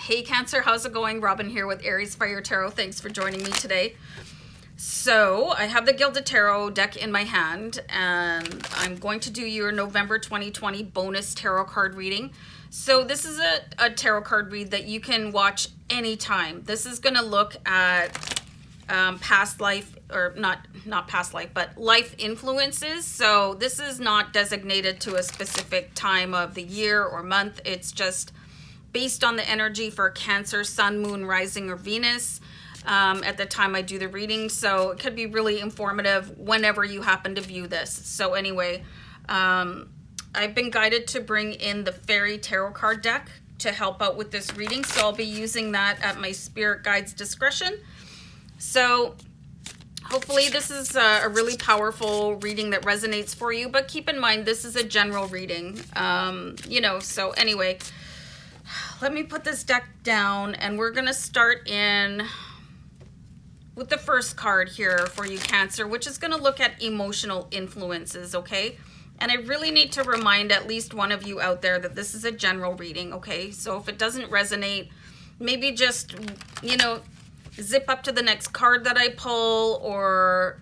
Hey Cancer, how's it going? Robin here with AriesFireTarot. Thanks for joining me today. So I have the Gilded Tarot deck in my hand, and I'm going to do your November 2020 bonus tarot card reading. So this is a tarot card read that you can watch anytime. This is going to look at past life, or not past life, but life influences. So this is not designated to a specific time of the year or month. It's just based on the energy for Cancer, Sun, Moon, Rising, or Venus at the time I do the reading. So it could be really informative whenever you happen to view this. So anyway, I've been guided to bring in the Fairy Tarot card deck to help out with this reading. So I'll be using that at my spirit guide's discretion. So hopefully this is a really powerful reading that resonates for you. But keep in mind, this is a general reading, so anyway, let me put this deck down, and we're going to start in with the first card here for you, Cancer, which is going to look at emotional influences, okay? And I really need to remind at least one of you out there that this is a general reading, okay? So if it doesn't resonate, maybe just, zip up to the next card that I pull, or,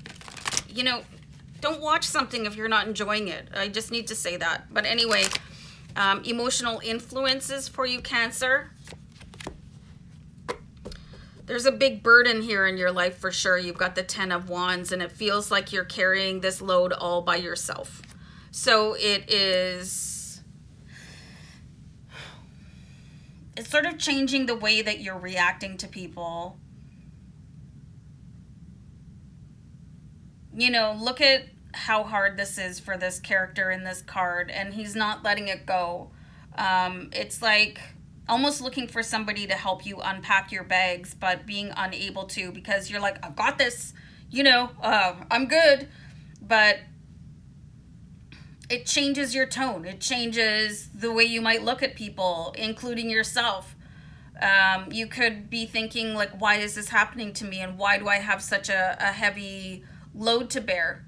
don't watch something if you're not enjoying it. I just need to say that. But anyway, emotional influences for you, Cancer. There's a big burden here in your life for sure. You've got the 10 of Wands, and it feels like you're carrying this load all by yourself. So it's sort of changing the way that you're reacting to people. Look at how hard this is for this character in this card, and he's not letting it go. It's like almost looking for somebody to help you unpack your bags, but being unable to, because you're like, I've got this, I'm good. But it changes your tone. It changes the way you might look at people, including yourself. You could be thinking, like, why is this happening to me? And why do I have such a heavy load to bear?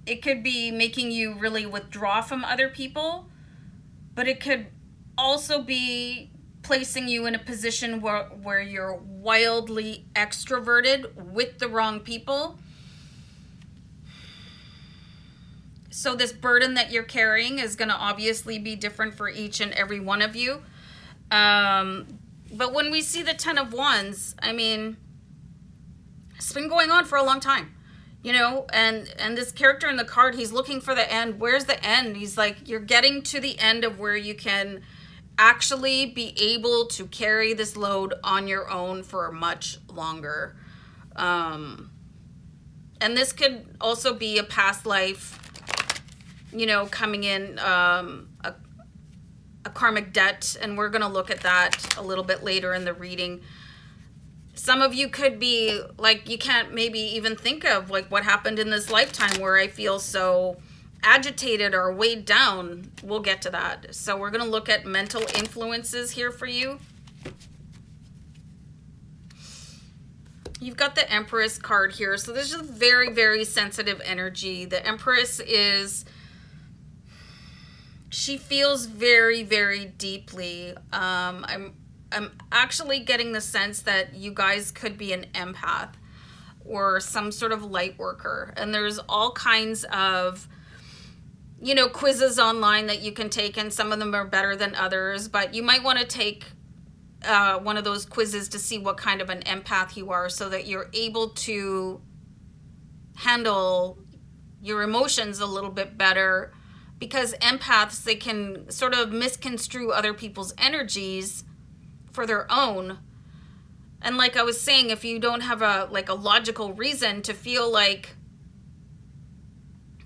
It could be making you really withdraw from other people, but it could also be placing you in a position where you're wildly extroverted with the wrong people. So this burden that you're carrying is going to obviously be different for each and every one of you. But when we see the 10 of Wands, I mean, it's been going on for a long time, and this character in the card, he's looking for the end. Where's the end? He's like, you're getting to the end of where you can actually be able to carry this load on your own for much longer. And this could also be a past life, coming in, a karmic debt, and we're going to look at that a little bit later in the reading. Some of you could be like, you can't maybe even think of like what happened in this lifetime where I feel so agitated or weighed down. We'll get to that. So we're going to look at mental influences here for you. You've got the Empress card here. So this is a very, very sensitive energy. The Empress she feels very, very deeply. I'm actually getting the sense that you guys could be an empath or some sort of light worker. And there's all kinds of, quizzes online that you can take, and some of them are better than others. But you might want to take one of those quizzes to see what kind of an empath you are, so that you're able to handle your emotions a little bit better. Because empaths, they can sort of misconstrue other people's energies for their own. And like I was saying, if you don't have a logical reason to feel like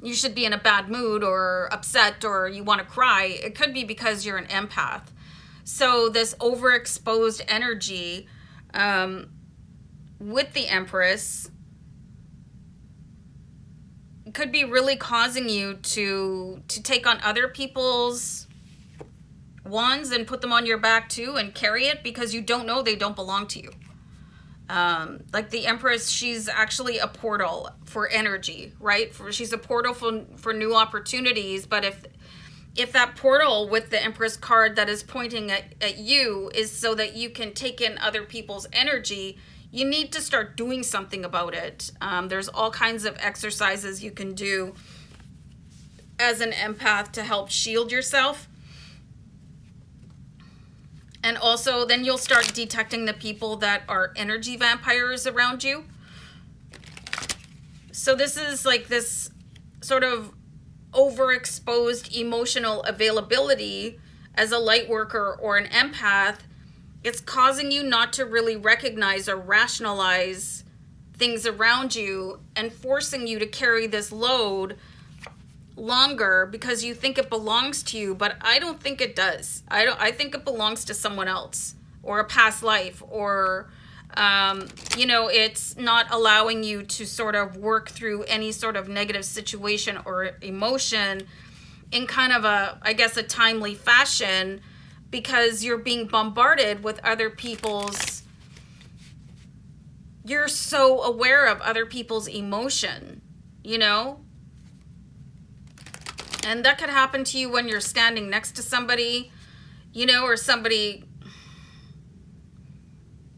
you should be in a bad mood or upset or you want to cry, it could be because you're an empath. So this overexposed energy with the Empress could be really causing you to take on other people's wands and put them on your back too and carry it, because you don't know they don't belong to you. Like the Empress, she's actually a portal for energy, right? She's a portal for new opportunities. But if that portal with the Empress card that is pointing at you is so that you can take in other people's energy, you need to start doing something about it. There's all kinds of exercises you can do as an empath to help shield yourself. And also then you'll start detecting the people that are energy vampires around you. So this is like this sort of overexposed emotional availability as a light worker or an empath. It's causing you not to really recognize or rationalize things around you and forcing you to carry this load longer because you think it belongs to you, but I don't think it does. I think it belongs to someone else or a past life, or you know, it's not allowing you to sort of work through any sort of negative situation or emotion in kind of a, I guess, a timely fashion, because you're being bombarded with other people's, you're so aware of other people's emotion, you know? And that could happen to you when you're standing next to somebody, you know, or somebody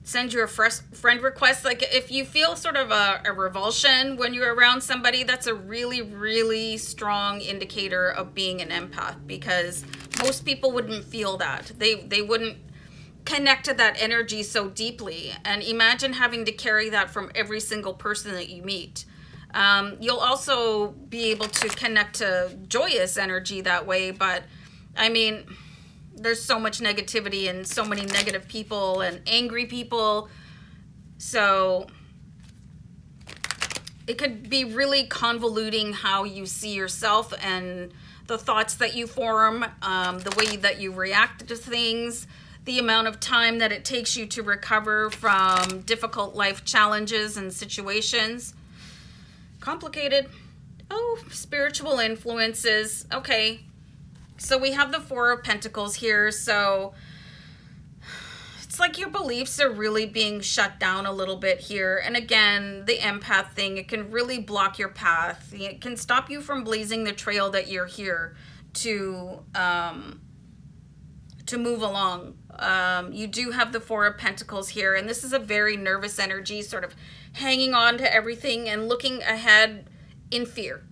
sends you a friend request. Like if you feel sort of a revulsion when you're around somebody, that's a really, really strong indicator of being an empath, because most people wouldn't feel that. They wouldn't connect to that energy so deeply. And imagine having to carry that from every single person that you meet. You'll also be able to connect to joyous energy that way, but I mean, there's so much negativity and so many negative people and angry people. So it could be really convoluting how you see yourself and the thoughts that you form, the way that you react to things, the amount of time that it takes you to recover from difficult life challenges and situations. Complicated. Oh, spiritual influences. Okay. So we have the Four of Pentacles here. So it's like your beliefs are really being shut down a little bit here. And again, the empath thing, it can really block your path. It can stop you from blazing the trail that you're here to move along. You do have the Four of Pentacles here, and this is a very nervous energy, sort of hanging on to everything and looking ahead in fear,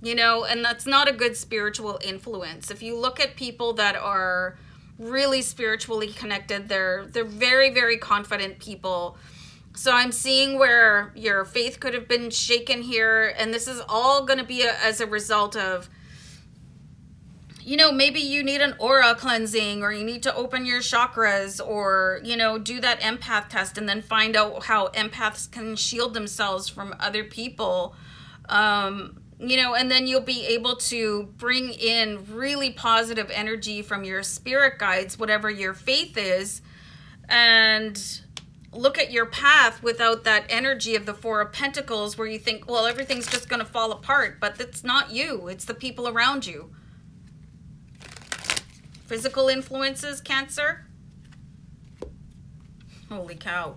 you know, and that's not a good spiritual influence. If you look at people that are really spiritually connected, they're very, very confident people. So I'm seeing where your faith could have been shaken here, and this is all going to be as a result of, you know, maybe you need an aura cleansing, or you need to open your chakras, or, you know, do that empath test and then find out how empaths can shield themselves from other people. You know, and then you'll be able to bring in really positive energy from your spirit guides, whatever your faith is, and look at your path without that energy of the Four of Pentacles where you think, well, everything's just going to fall apart, but that's not you. It's the people around you. Physical influences, Cancer. Holy cow.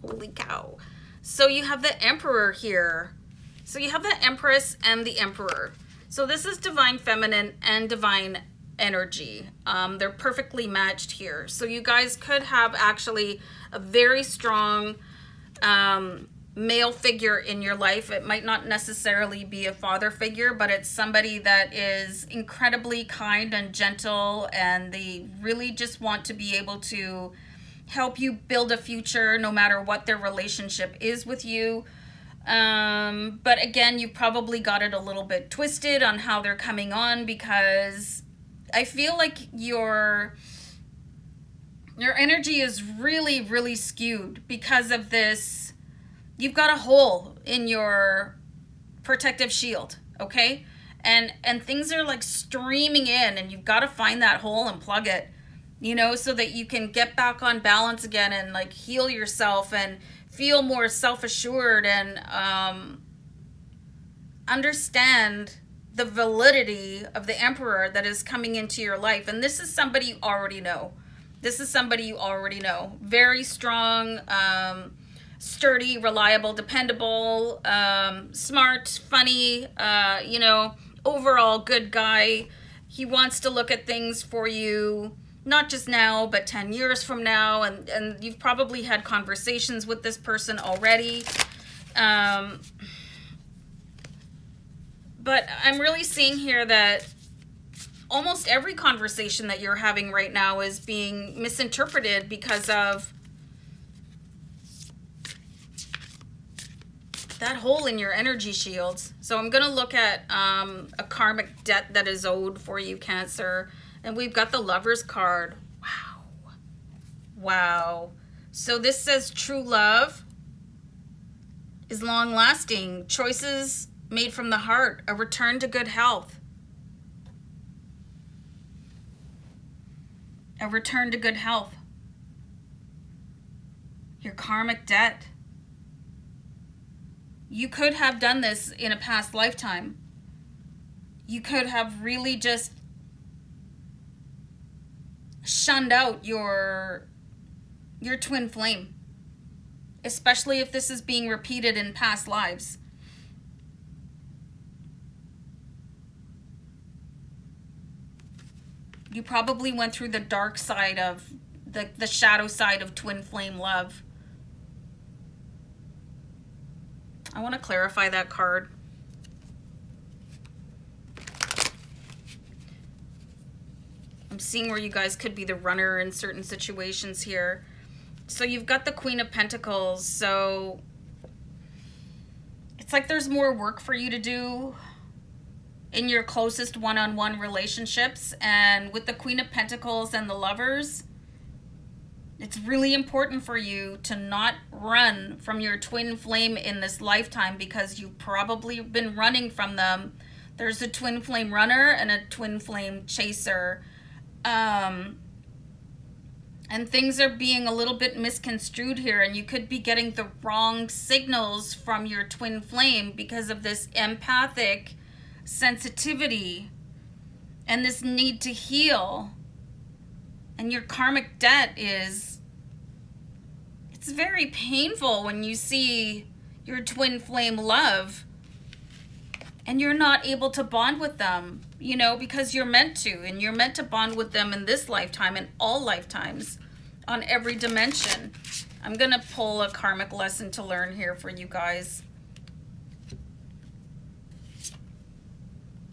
Holy cow. So you have the Emperor here. So you have the Empress and the Emperor. So this is divine feminine and divine energy. They're perfectly matched here. So you guys could have actually a very strong male figure in your life. It might not necessarily be a father figure, but it's somebody that is incredibly kind and gentle, and they really just want to be able to help you build a future no matter what their relationship is with you. But again, you probably got it a little bit twisted on how they're coming on, because I feel like your energy is really, really skewed because of this. You've got a hole in your protective shield, okay? And things are like streaming in, and you've got to find that hole and plug it, you know, so that you can get back on balance again and like heal yourself and feel more self-assured and understand the validity of the Emperor that is coming into your life. And this is somebody you already know. This is somebody you already know. Very strong, sturdy, reliable, dependable, smart, funny, you know, overall good guy. He wants to look at things for you, not just now, but 10 years from now. And you've probably had conversations with this person already. But I'm really seeing here that almost every conversation that you're having right now is being misinterpreted because of that hole in your energy shields. So I'm going to look at a karmic debt that is owed for you, Cancer. And we've got the Lover's card. Wow. Wow. So this says true love is long-lasting. Choices made from the heart. A return to good health. A return to good health. Your karmic debt. You could have done this in a past lifetime. You could have really just shunned out your twin flame, especially if this is being repeated in past lives. You probably went through the dark side of the shadow side of twin flame love. I want to clarify that card. I'm seeing where you guys could be the runner in certain situations here. So you've got the Queen of Pentacles. So it's like there's more work for you to do in your closest one-on-one relationships. And with the Queen of Pentacles and the Lovers, it's really important for you to not run from your twin flame in this lifetime, because you've probably been running from them. There's a twin flame runner and a twin flame chaser. And things are being a little bit misconstrued here, and you could be getting the wrong signals from your twin flame because of this empathic sensitivity and this need to heal. And your karmic debt is, it's very painful when you see your twin flame love and you're not able to bond with them, you know, because you're meant to, and you're meant to bond with them in this lifetime and all lifetimes on every dimension. I'm going to pull a karmic lesson to learn here for you guys.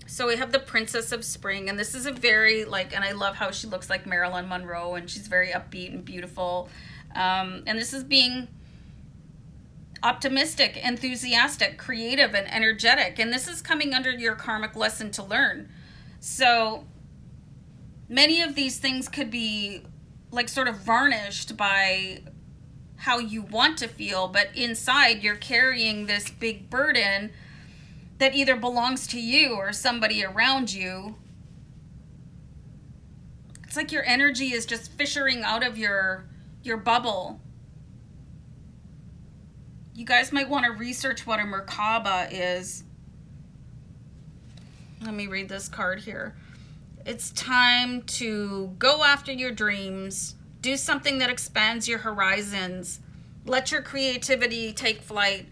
So we have the Princess of Spring, and this is a very, like, and I love how she looks like Marilyn Monroe, and she's very upbeat and beautiful. And this is being optimistic, enthusiastic, creative, and energetic. And this is coming under your karmic lesson to learn. So many of these things could be like sort of varnished by how you want to feel, but inside you're carrying this big burden that either belongs to you or somebody around you. It's like your energy is just fishing out of your bubble. You guys might want to research what a Merkaba is. Let me read this card here. It's time to go after your dreams. Do something that expands your horizons. Let your creativity take flight.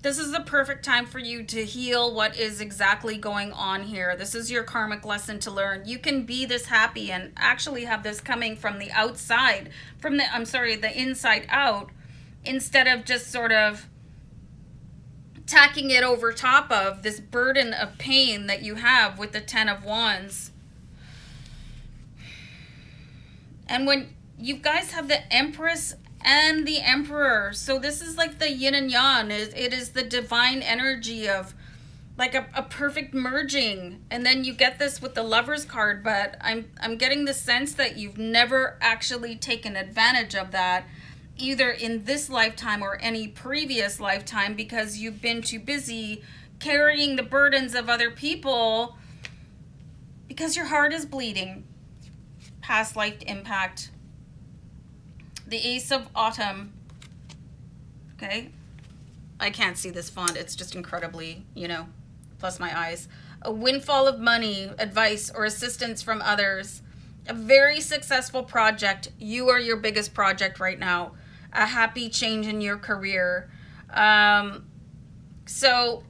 This is the perfect time for you to heal what is exactly going on here. This is your karmic lesson to learn. You can be this happy and actually have this coming from the outside, the inside out, instead of just sort of tacking it over top of this burden of pain that you have with the Ten of Wands. And when you guys have the Empress and the Emperor, so this is like the yin and yang. It is the divine energy of like a perfect merging. And then you get this with the Lover's card, but I'm getting the sense that you've never actually taken advantage of that, either in this lifetime or any previous lifetime, because you've been too busy carrying the burdens of other people because your heart is bleeding. Past life impact. The Ace of Autumn. Okay. I can't see this font. It's just incredibly, plus my eyes. A windfall of money, advice, or assistance from others. A very successful project. You are your biggest project right now. A happy change in your career. So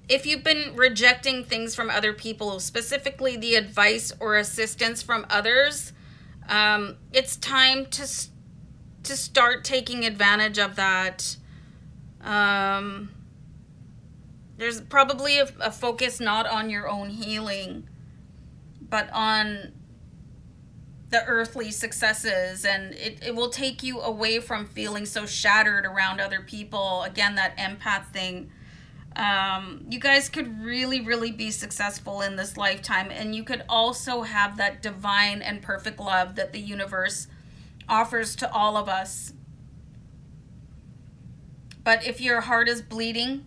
if you've been rejecting things from other people, specifically the advice or assistance from others, it's time to start taking advantage of that. There's probably a focus not on your own healing, but on the earthly successes, and it will take you away from feeling so shattered around other people. Again, that empath thing. You guys could really, really be successful in this lifetime, and you could also have that divine and perfect love that the universe offers to all of us. But if your heart is bleeding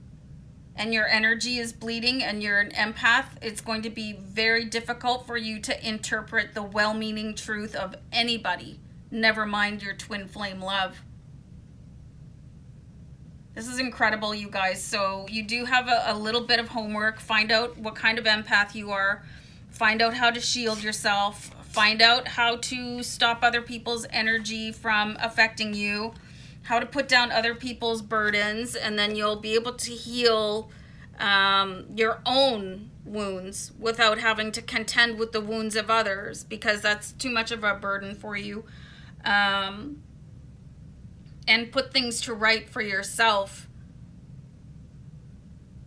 and your energy is bleeding and you're an empath, it's going to be very difficult for you to interpret the well-meaning truth of anybody, never mind your twin flame love. This is incredible, you guys. So you do have a little bit of homework. Find out what kind of empath you are. Find out how to shield yourself. Find out how to stop other people's energy from affecting you. How to put down other people's burdens. And then you'll be able to heal your own wounds without having to contend with the wounds of others, because that's too much of a burden for you. And put things to right for yourself.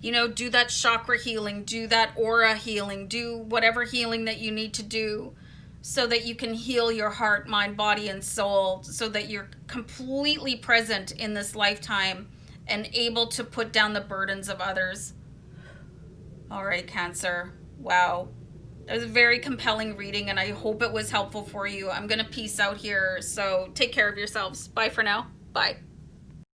You know, do that chakra healing, do that aura healing, do whatever healing that you need to do so that you can heal your heart, mind, body, and soul, so that you're completely present in this lifetime and able to put down the burdens of others. All right, Cancer. Wow. It was a very compelling reading, and I hope it was helpful for you. I'm going to peace out here, so take care of yourselves. Bye for now. Bye.